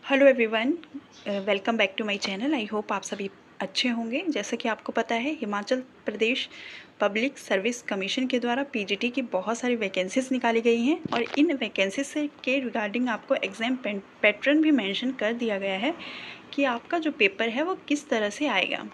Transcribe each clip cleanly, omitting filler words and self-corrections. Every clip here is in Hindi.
Hello everyone, welcome back to my channel. I hope आप सभी अच्छे होंगे। जैसा कि आपको पता है, Himachal Pradesh public service commission के द्वारा पीजीटी की बहुत सारी वैकेंसीज निकाली गई हैं और इन वैकेंसीज से के रिगार्डिंग आपको एग्ज़ाम पैटर्न भी मेंशन कर दिया गया है कि आपका जो पेपर है वो किस तरह से आएगा।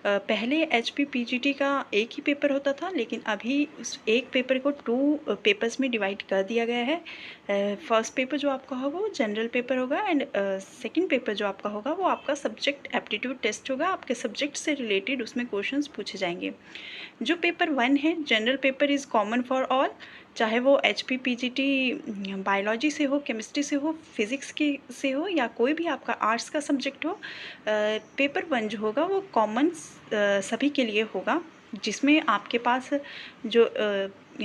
पहले एचपी पीजीटी का एक ही पेपर होता था, लेकिन अभी उस एक पेपर को 2 पेपर्स में डिवाइड कर दिया गया है। फर्स्ट पेपर जो आपका होगा वो जनरल पेपर होगा एंड सेकंड पेपर जो आपका होगा वो आपका सब्जेक्ट एप्टीट्यूड टेस्ट होगा। आपके सब्जेक्ट से रिलेटेड उसमें क्वेश्चंस पूछे जाएंगे। जो पेपर 1 है, general paper is common for all, चाहे वो एचपी पीजीटी बायोलॉजी से हो, केमिस्ट्री से हो, फिज़िक्स के से हो या कोई भी आपका आर्ट्स का सब्जेक्ट हो। पेपर 1 जो होगा वो कॉमन सभी के लिए होगा, जिसमें आपके पास जो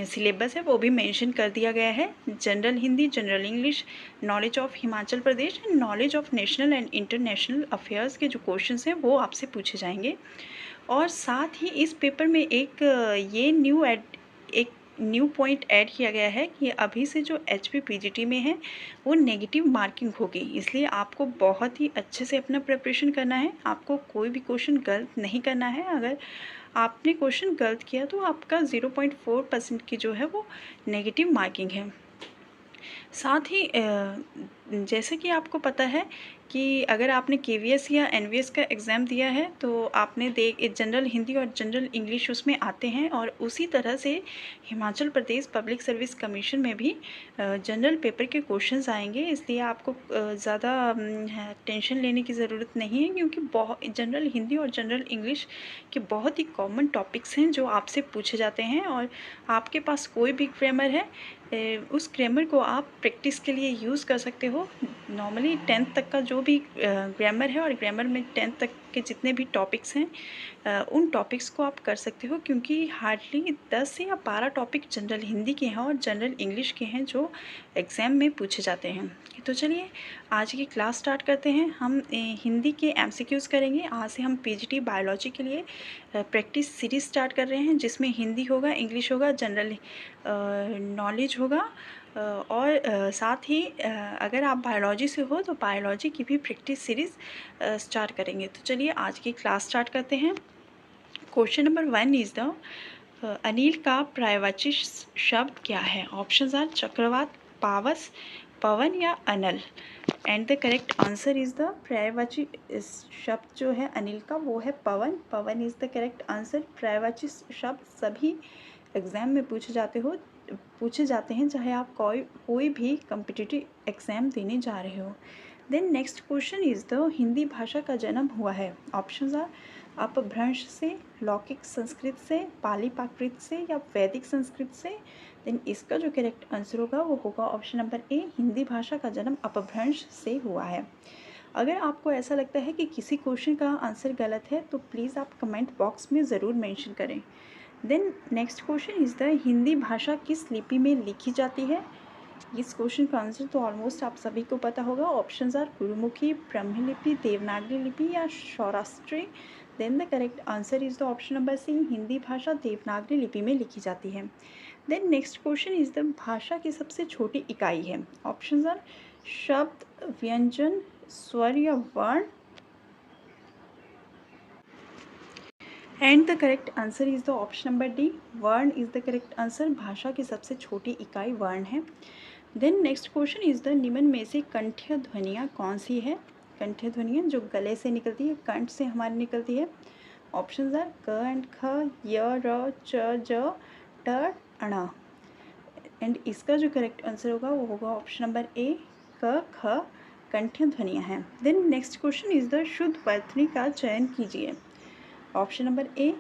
सिलेबस है वो भी मेंशन कर दिया गया है। General Hindi, general English, knowledge of Himachal Pradesh and knowledge of national and international affairs के जो क्वेश्चंस हैं वो आपसे पूछे जाएंगे। और साथ ही इस पेपर में एक न्यू पॉइंट ऐड किया गया है कि अभी से जो एचपी पीजीटी में है वो नेगेटिव मार्किंग होगी, इसलिए आपको बहुत ही अच्छे से अपना प्रिपरेशन करना है। आपको कोई भी क्वेश्चन गलत नहीं करना है। अगर आपने क्वेश्चन गलत किया तो आपका 0.4% की जो है वो नेगेटिव मार्किंग है। साथ ही जैसे कि आपको पता है कि अगर आपने केवीएस या एनवीएस का एग्ज़ाम दिया है तो आपने जनरल हिंदी और जनरल इंग्लिश उसमें आते हैं, और उसी तरह से Himachal Pradesh public service commission में भी जनरल पेपर के क्वेश्चंस आएंगे। इसलिए आपको ज़्यादा टेंशन लेने की ज़रूरत नहीं है, क्योंकि बहुत जनरल हिंदी और जनरल इंग्लिश के बहुत ही कॉमन टॉपिक्स हैं जो आपसे पूछे जाते हैं। और आपके पास कोई भी ग्रामर है, उस ग्रामर को आप प्रैक्टिस के लिए यूज़ कर सकते हो। नॉर्मली 10th तक का जो भी ग्रामर है और ग्रामर में 10th तक के जितने भी टॉपिक्स हैं उन टॉपिक्स को आप कर सकते हो, क्योंकि हार्डली 10 या 12 टॉपिक जनरल हिंदी के हैं और जनरल इंग्लिश के हैं जो एग्ज़ाम में पूछे जाते हैं। तो चलिए आज की क्लास स्टार्ट करते हैं। हम हिंदी के एमसीक्यूज़ करेंगे। आज से हम पीजीटी बायोलॉजी के लिए प्रैक्टिस सीरीज़ स्टार्ट कर रहे हैं, जिसमें हिंदी होगा, इंग्लिश होगा, जनरल नॉलेज होगा और साथ ही अगर आप बायोलॉजी से हो तो बायोलॉजी की भी प्रैक्टिस सीरीज़ स्टार्ट करेंगे। तो चलिए आज की क्लास स्टार्ट करते हैं। Question number 1 is the Anil का पर्यायवाची शब्द क्या है? ऑप्शंस आर चक्रवात, पावस, पवन या अनल। And the correct answer is the पर्यायवाची शब्द जो है अनिल का वो है पवन। पवन इज़ द करेक्ट आंसर। पर्यायवाची शब्द सभी एग्ज़ाम में पूछे जाते हैं, चाहे आप कोई भी कम्पिटिटिव एग्ज़ाम देने जा रहे हो। Then next question is the Hindi भाषा का जन्म हुआ है। ऑप्शंस आर अपभ्रंश से, लौकिक संस्कृत से, पाली प्राकृत से या वैदिक संस्कृत से। देन इसका जो करेक्ट आंसर होगा वो होगा ऑप्शन नंबर ए, हिंदी भाषा का जन्म अपभ्रंश से हुआ है। अगर आपको ऐसा लगता है कि किसी क्वेश्चन का आंसर गलत है तो प्लीज़ आप कमेंट बॉक्स में ज़रूर मेंशन करें। Then next question is the Hindi भाषा किस लिपि में लिखी जाती है? इस क्वेश्चन का आंसर तो ऑलमोस्ट आप सभी को पता होगा। ऑप्शंस आर गुरुमुखी, ब्रह्मी लिपि, देवनागरी लिपि या Saurashtri. Then the correct answer is the option number C, Hindi भाषा देवनागरी लिपि में लिखी जाती है। Then next question is the भाषा की सबसे छोटी इकाई है। ऑप्शंस आर शब्द, व्यंजन, स्वर या वर्ण। And the correct answer is the option number D, वर्ण इज द करेक्ट आंसर। भाषा की सबसे छोटी इकाई वर्ण है। Then next question is the निम्न में से कंठ्य ध्वनियाँ कौन सी है? कंठ्य ध्वनियाँ जो गले से निकलती है, कंठ से हमारी निकलती है। ऑप्शंस आर क एंड ख, य, र, च, ज, ट, ण। एंड इसका जो करेक्ट आंसर होगा वो होगा ऑप्शन नंबर ए, क, ख कंठ्य ध्वनियाँ हैं। Then next question is the शुद्ध वर्तनी का चयन कीजिए। ऑप्शन नंबर ए,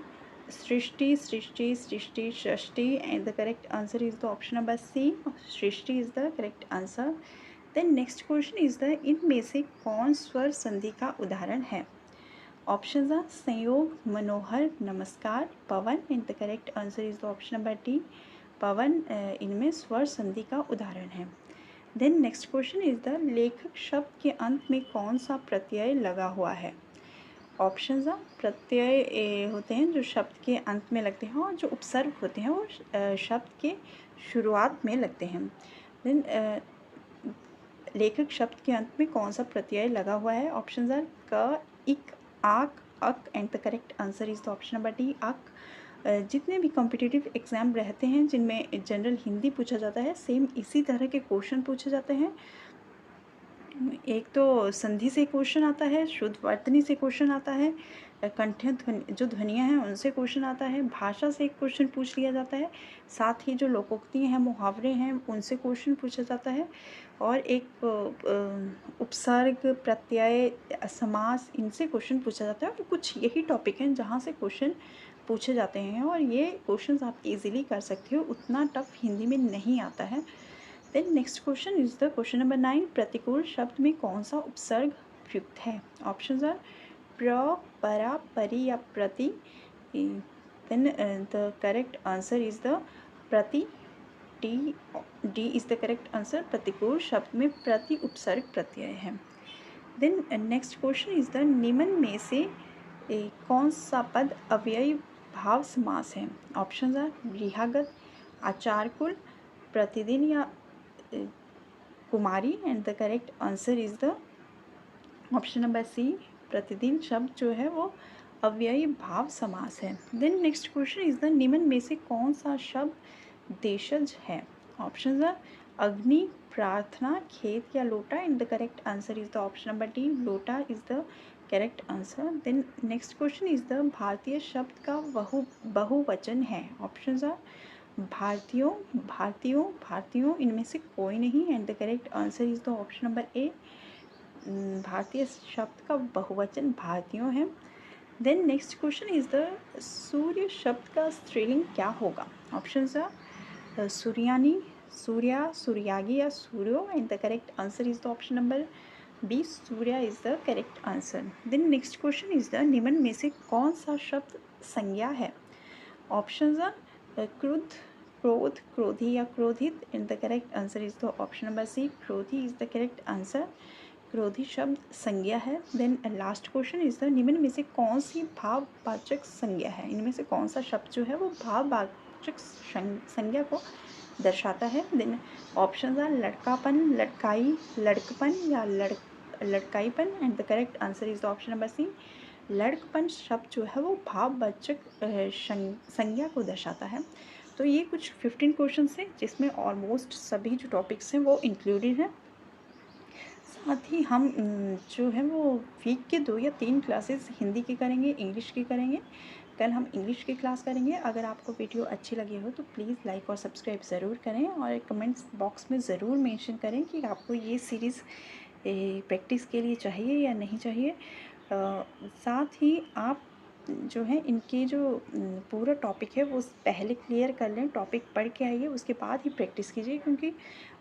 सृष्टि, सृष्टि, सृष्टि, सृष्टि। And the correct answer is the option number C, सृष्टि is the correct answer. Then next question is the इनमें से कौन स्वर संधि का उदाहरण है? ऑप्शंस आर संयोग, मनोहर, नमस्कार, पवन। And the correct answer is the option number D, पवन इनमें स्वर संधि का उदाहरण है। Then next question is the लेखक शब्द के अंत में कौन सा प्रत्यय लगा हुआ है? ऑप्शंस आर प्रत्यय होते हैं जो शब्द के अंत में लगते हैं, और जो उपसर्ग होते हैं वो शब्द के शुरुआत में लगते हैं। देन लेखक शब्द के अंत में कौन सा प्रत्यय लगा हुआ है? ऑप्शन आर क, इक, आक, अक and the correct answer is the option number D, अक। जितने भी कॉम्पिटिटिव एग्ज़ाम रहते हैं जिनमें जनरल हिंदी पूछा जाता है, सेम इसी तरह के क्वेश्चन पूछे जाते हैं। एक तो संधि से क्वेश्चन आता है, शुद्ध वर्तनी से क्वेश्चन आता है, कंठ्य ध्वनि जो ध्वनियाँ हैं उनसे क्वेश्चन आता है, भाषा से एक क्वेश्चन पूछ लिया जाता है, साथ ही जो लोकोक्तियाँ हैं, मुहावरे हैं, उनसे क्वेश्चन पूछा जाता है, और एक उपसर्ग, प्रत्यय, समास, इनसे क्वेश्चन पूछा जाता है। और कुछ यही टॉपिक हैं जहाँ से क्वेश्चन पूछे जाते हैं और ये क्वेश्चंस आप इजीली कर सकते हो, उतना टफ हिंदी में नहीं आता है। Then next question is the question number 9, प्रतिकूल शब्द में कौन सा उपसर्ग प्रयुक्त है? ऑप्शंस आर प्र, परा, परि या प्रति। Then the correct answer is the प्रति, D is the correct answer. प्रतिकूल शब्द में प्रति उपसर्ग प्रत्यय है। Then next question is the निम्न में से कौन सा पद अव्ययी भाव समास है? ऑप्शंस आर गृहागत, आचारकुल, प्रतिदिन या कुमारी and the correct answer is the option number C, प्रतिदिन शब्द जो है वो अव्ययी भाव समास है। Then next question is the निम्न में से कौन सा शब्द देशज है? ऑप्शंस आर अग्नि, प्रार्थना, खेत या लोटा and the correct answer is the option number D, लोटा is the correct answer. Then next question is the भारतीय शब्द का बहुवचन है? ऑप्शंस आर भारतीयों, भारतीयों, भारतीयों, इनमें से कोई नहीं and the correct answer is the option number A, भारतीय शब्द का बहुवचन भारतीयों है। Then next question is the सूर्य शब्द का स्त्रीलिंग क्या होगा? ऑप्शंस आर सूर्यानी, सूर्या, सूर्यागी या सूर्यो and the correct answer is the option number B, सूर्या is the correct answer. Then next question is the निम्न में से कौन सा शब्द संज्ञा है? ऑप्शंस आर क्रुद्ध, क्रोध, क्रोधी या क्रोधित and the correct answer is the option number C, क्रोधी इज द करेक्ट आंसर। क्रोधी शब्द संज्ञा है। Then last question is the निम्न में से कौन सी भाववाचक संज्ञा है? इनमें से कौन सा शब्द जो है वो भाववाचक संज्ञा को दर्शाता है? देन ऑप्शंस आर लड़कापन, लड़काई, लड़कपन या लड़काईपन and the correct answer is the option number C, लड़कपन शब्द जो है वो भाववाचक संज्ञा को दर्शाता है। तो ये कुछ 15 क्वेश्चन हैं जिसमें ऑलमोस्ट सभी जो टॉपिक्स हैं वो इंक्लूडेड हैं। साथ ही हम जो है वो वीक के 2 या 3 क्लासेस हिंदी की करेंगे, इंग्लिश की करेंगे। कल हम इंग्लिश की क्लास करेंगे। अगर आपको वीडियो अच्छी लगी हो तो प्लीज़ लाइक और सब्सक्राइब ज़रूर करें और कमेंट्स बॉक्स में ज़रूर मेंशन करें कि आपको ये सीरीज़ प्रैक्टिस के लिए चाहिए या नहीं चाहिए। साथ ही आप जो है इनके जो पूरा टॉपिक है वो पहले क्लियर कर लें, टॉपिक पढ़ के आइए, उसके बाद ही प्रैक्टिस कीजिए। क्योंकि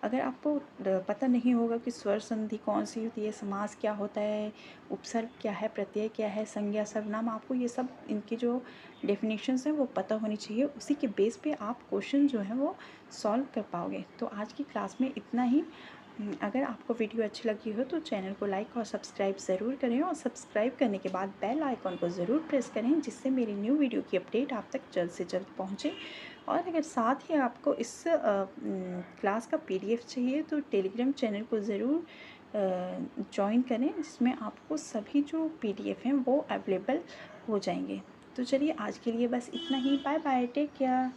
अगर आपको पता नहीं होगा कि स्वर संधि कौन सी होती है, समास क्या होता है, उपसर्ग क्या है, प्रत्यय क्या है, संज्ञा, सर्वनाम, आपको ये सब इनकी जो डेफिनेशंस हैं वो पता होनी चाहिए। उसी के बेस पे आप क्वेश्चन जो है वो सॉल्व कर पाओगे। तो आज की क्लास में इतना ही। अगर आपको वीडियो अच्छी लगी हो तो चैनल को लाइक और सब्सक्राइब ज़रूर करें और सब्सक्राइब करने के बाद बेल आइकॉन को ज़रूर प्रेस करें, जिससे मेरी न्यू वीडियो की अपडेट आप तक जल्द से जल्द पहुंचे। और अगर साथ ही आपको इस क्लास का PDF चाहिए तो टेलीग्राम चैनल को ज़रूर ज्वाइन करें, जिसमें आपको सभी जो PDF हैं वो अवेलेबल हो जाएंगे। तो चलिए आज के लिए बस इतना ही। Bye bye, take care.